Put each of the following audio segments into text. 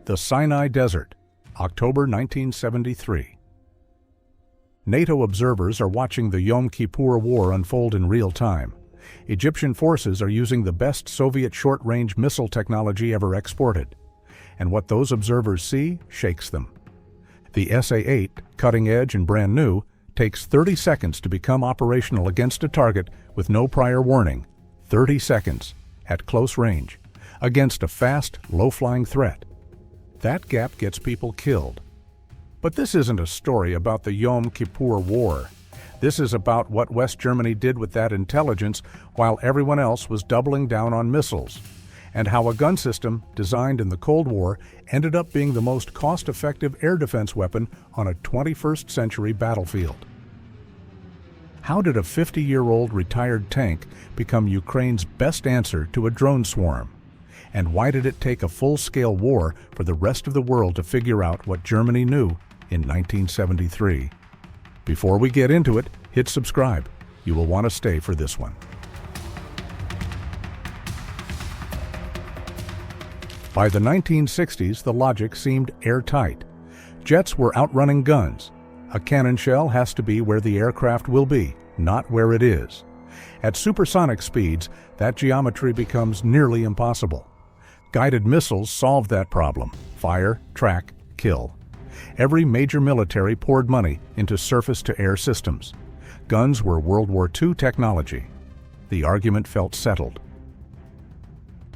The Sinai Desert, October 1973. NATO observers are watching the Yom Kippur War unfold in real time. Egyptian forces are using the best Soviet short-range missile technology ever exported. And what those observers see shakes them. The SA-8, cutting edge and brand new, takes 30 seconds to become operational against a target with no prior warning. 30 seconds, at close range, against a fast, low-flying threat. That gap gets people killed. But this isn't a story about the Yom Kippur War. This is about what West Germany did with that intelligence while everyone else was doubling down on missiles, and how a gun system designed in the Cold War ended up being the most cost-effective air defense weapon on a 21st century battlefield. How did a 50-year-old retired tank become Ukraine's best answer to a drone swarm? And why did it take a full-scale war for the rest of the world to figure out what Germany knew in 1973? Before we get into it, hit subscribe. You will want to stay for this one. By the 1960s, the logic seemed airtight. Jets were outrunning guns. A cannon shell has to be where the aircraft will be, not where it is. At supersonic speeds, that geometry becomes nearly impossible. Guided missiles solved that problem. Fire, track, kill. Every major military poured money into surface-to-air systems. Guns were World War II technology. The argument felt settled.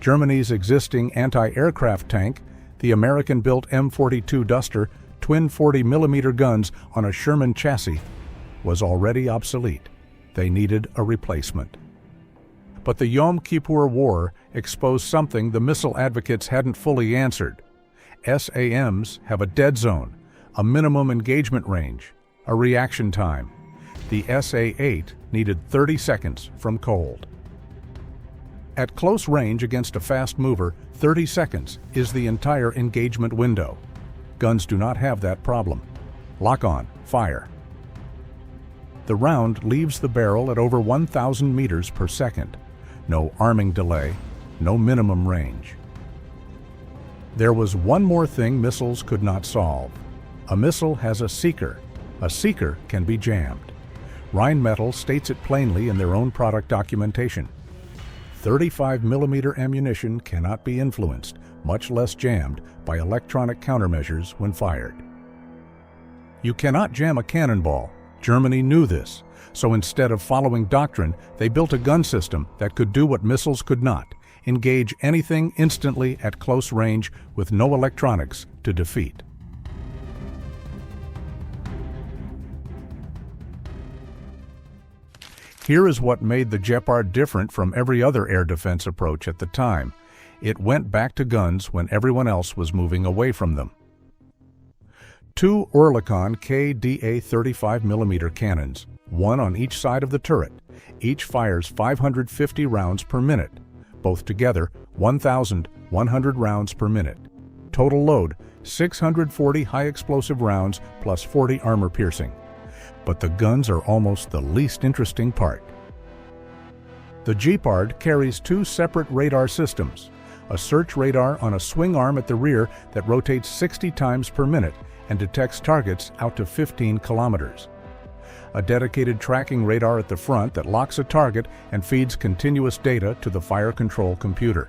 Germany's existing anti-aircraft tank, the American-built M42 Duster, twin 40mm guns on a Sherman chassis, was already obsolete. They needed a replacement. But the Yom Kippur War exposed something the missile advocates hadn't fully answered. SAMs have a dead zone, a minimum engagement range, a reaction time. The SA-8 needed 30 seconds from cold. At close range against a fast mover, 30 seconds is the entire engagement window. Guns do not have that problem. Lock on, fire. The round leaves the barrel at over 1,000 meters per second. No arming delay, no minimum range. There was one more thing missiles could not solve. A missile has a seeker. A seeker can be jammed. Rheinmetall states it plainly in their own product documentation. 35mm ammunition cannot be influenced, much less jammed, by electronic countermeasures when fired. You cannot jam a cannonball. Germany knew this, so instead of following Doctrine, they built a gun system that could do what missiles could not: engage anything instantly at close range with no electronics to defeat. Here is what made the Gepard different from every other air defense approach at the time. It went back to guns when everyone else was moving away from them. 2 Oerlikon KDA 35mm cannons, one on each side of the turret. Each fires 550 rounds per minute. Both together, 1,100 rounds per minute. Total load, 640 high-explosive rounds plus 40 armor-piercing. But the guns are almost the least interesting part. The Gepard carries 2 separate radar systems. A search radar on a swing arm at the rear that rotates 60 times per minute and detects targets out to 15 kilometers. A dedicated tracking radar at the front that locks a target and feeds continuous data to the fire control computer.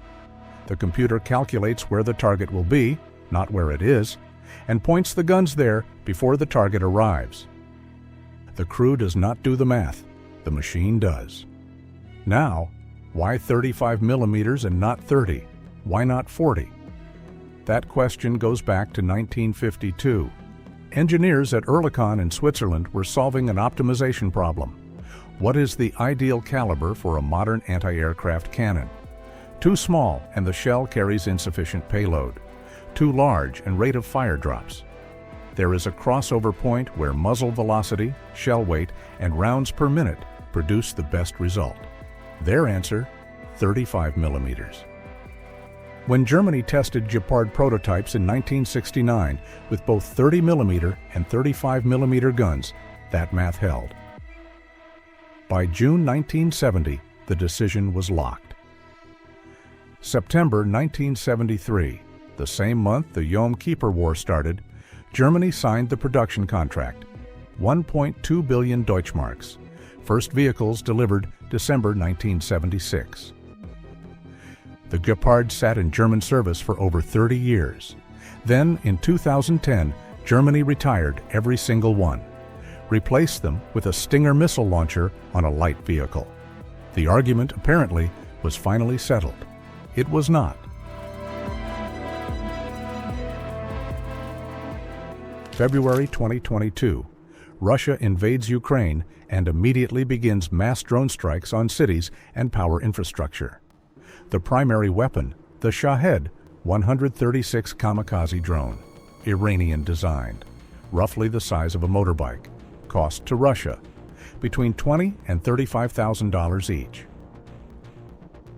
The computer calculates where the target will be, not where it is, and points the guns there before the target arrives. The crew does not do the math. The machine does. Now, why 35mm and not 30? Why not 40? That question goes back to 1952. Engineers at Oerlikon in Switzerland were solving an optimization problem. What is the ideal caliber for a modern anti-aircraft cannon? Too small and the shell carries insufficient payload. Too large and rate of fire drops. There is a crossover point where muzzle velocity, shell weight, and rounds per minute produce the best result. Their answer, 35mm. When Germany tested Gepard prototypes in 1969 with both 30mm and 35mm guns, that math held. By June 1970, the decision was locked. September 1973, The same month the Yom Kippur War started, Germany signed the production contract, 1.2 billion Deutschmarks. First vehicles delivered December 1976. The Gepard sat in German service for over 30 years. Then, in 2010, Germany retired every single one, replaced them with a Stinger missile launcher on a light vehicle. The argument, apparently, was finally settled. It was not. February 2022, Russia invades Ukraine and immediately begins mass drone strikes on cities and power infrastructure. The primary weapon, the Shahed 136 kamikaze drone, Iranian-designed, roughly the size of a motorbike, cost to Russia between $20,000 and $35,000 each.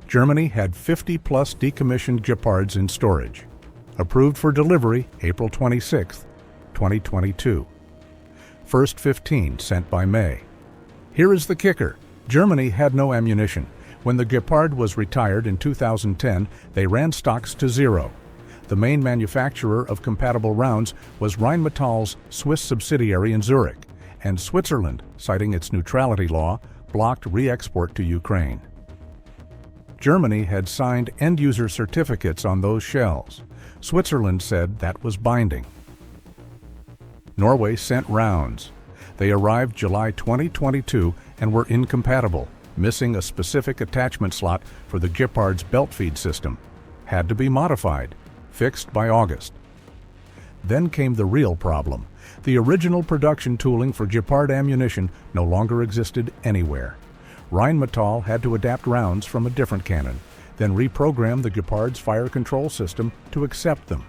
Germany had 50-plus decommissioned Gepards in storage, approved for delivery April 26, 2022. First 15 sent by May. Here is the kicker. Germany had no ammunition. When the Gepard was retired in 2010, they ran stocks to zero. The main manufacturer of compatible rounds was Rheinmetall's Swiss subsidiary in Zurich, and Switzerland, citing its neutrality law, blocked re-export to Ukraine. Germany had signed end-user certificates on those shells. Switzerland said that was binding. Norway sent rounds. They arrived July 2022 and were incompatible, missing a specific attachment slot for the Gepard's belt feed system. Had to be modified, fixed by August. Then came the real problem. The original production tooling for Gepard ammunition no longer existed anywhere. Rheinmetall had to adapt rounds from a different cannon, then reprogram the Gepard's fire control system to accept them.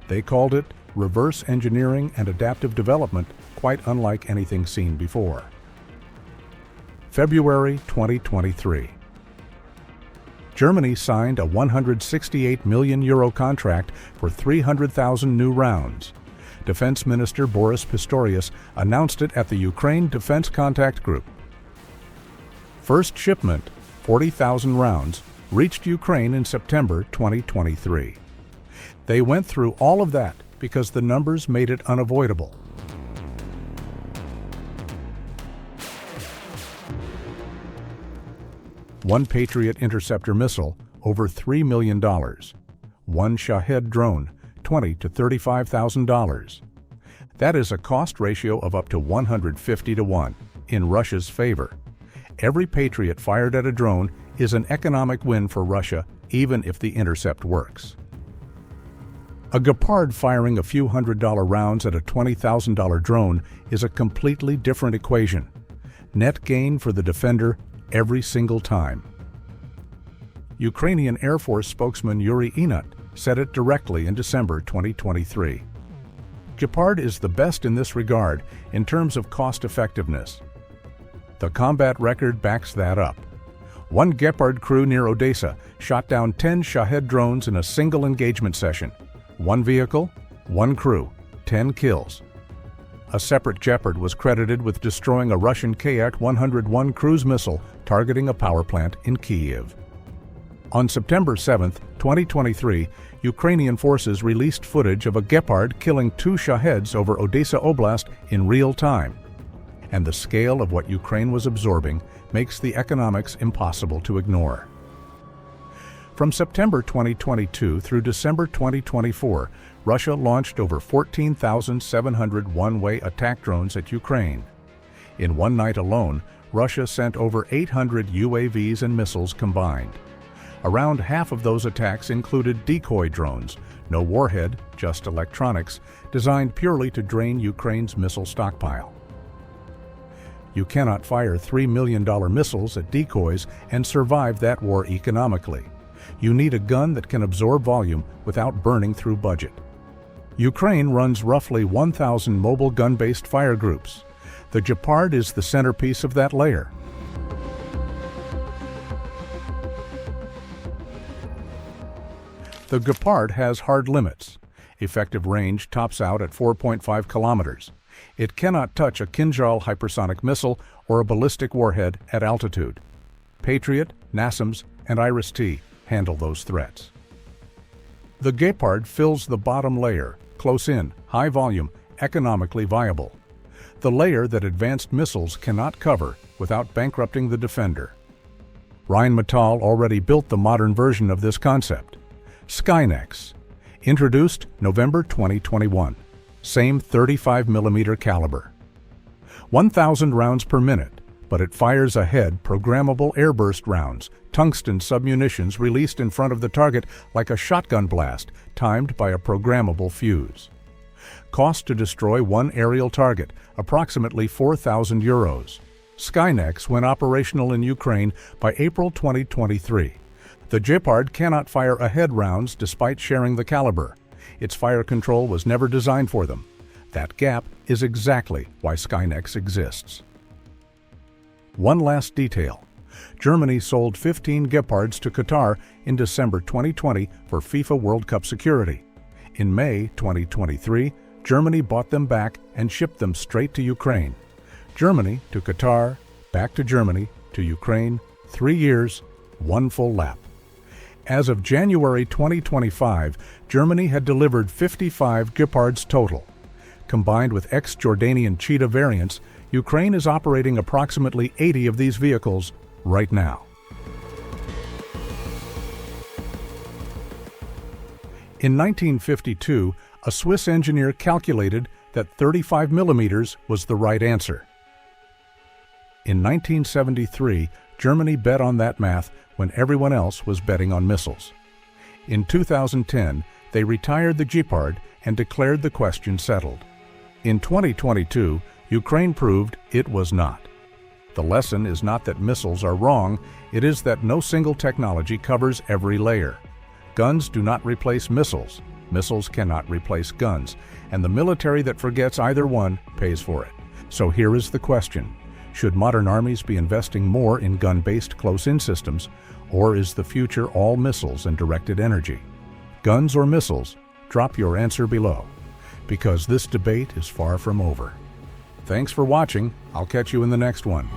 They called it reverse engineering and adaptive development, quite unlike anything seen before. February 2023. Germany signed a €168 million contract for 300,000 new rounds. Defense Minister Boris Pistorius announced it at the Ukraine Defense Contact Group. First shipment, 40,000 rounds, reached Ukraine in September 2023. They went through all of that because the numbers made it unavoidable. One Patriot interceptor missile, over $3 million. One Shahed drone, $20,000 to $35,000. That is a cost ratio of up to 150 to 1 in Russia's favor. Every Patriot fired at a drone is an economic win for Russia, even if the intercept works. A Gepard firing a few $100 rounds at a $20,000 drone is a completely different equation. Net gain for the defender every single time. Ukrainian Air Force spokesman Yuri Inut said it directly in December 2023. Gepard is the best in this regard in terms of cost effectiveness. The combat record backs that up. One Gepard crew near Odessa shot down 10 Shahed drones in a single engagement session. One vehicle, one crew, 10 kills. A separate Gepard was credited with destroying a Russian Kayak-101 cruise missile targeting a power plant in Kyiv. On September 7, 2023, Ukrainian forces released footage of a Gepard killing 2 Shaheds over Odessa Oblast in real time. And the scale of what Ukraine was absorbing makes the economics impossible to ignore. From September 2022 through December 2024, Russia launched over 14,700 one-way attack drones at Ukraine. In one night alone, Russia sent over 800 UAVs and missiles combined. Around half of those attacks included decoy drones, no warhead, just electronics, designed purely to drain Ukraine's missile stockpile. You cannot fire $3 million missiles at decoys and survive that war economically. You need a gun that can absorb volume without burning through budget. Ukraine runs roughly 1,000 mobile gun-based fire groups. The Gepard is the centerpiece of that layer. The Gepard has hard limits. Effective range tops out at 4.5 kilometers. It cannot touch a Kinjal hypersonic missile or a ballistic warhead at altitude. Patriot, NASAMS, and Iris-T handle those threats. The Gepard fills the bottom layer, close in, high volume, economically viable. The layer that advanced missiles cannot cover without bankrupting the defender. Rheinmetall already built the modern version of this concept. Skynex, introduced November 2021, same 35mm caliber. 1,000 rounds per minute, but it fires ahead programmable airburst rounds, tungsten submunitions released in front of the target like a shotgun blast, timed by a programmable fuse. Cost to destroy one aerial target, approximately €4,000. Skynex went operational in Ukraine by April 2023. The Gepard cannot fire ahead rounds despite sharing the caliber. Its fire control was never designed for them. That gap is exactly why Skynex exists. One last detail. Germany sold 15 Gepards to Qatar in December 2020 for FIFA World Cup security. In May 2023, Germany bought them back and shipped them straight to Ukraine. Germany to Qatar, back to Germany, to Ukraine, 3 years, one full lap. As of January 2025, Germany had delivered 55 Gepards total. Combined with ex-Jordanian Cheetah variants, Ukraine is operating approximately 80 of these vehicles right now. In 1952, a Swiss engineer calculated that 35mm was the right answer. In 1973, Germany bet on that math when everyone else was betting on missiles. In 2010, they retired the Gepard and declared the question settled. In 2022, Ukraine proved it was not. The lesson is not that missiles are wrong, it is that no single technology covers every layer. Guns do not replace missiles, missiles cannot replace guns, and the military that forgets either one pays for it. So here is the question. Should modern armies be investing more in gun-based close-in systems, or is the future all missiles and directed energy? Guns or missiles? Drop your answer below, because this debate is far from over. Thanks for watching. I'll catch you in the next one.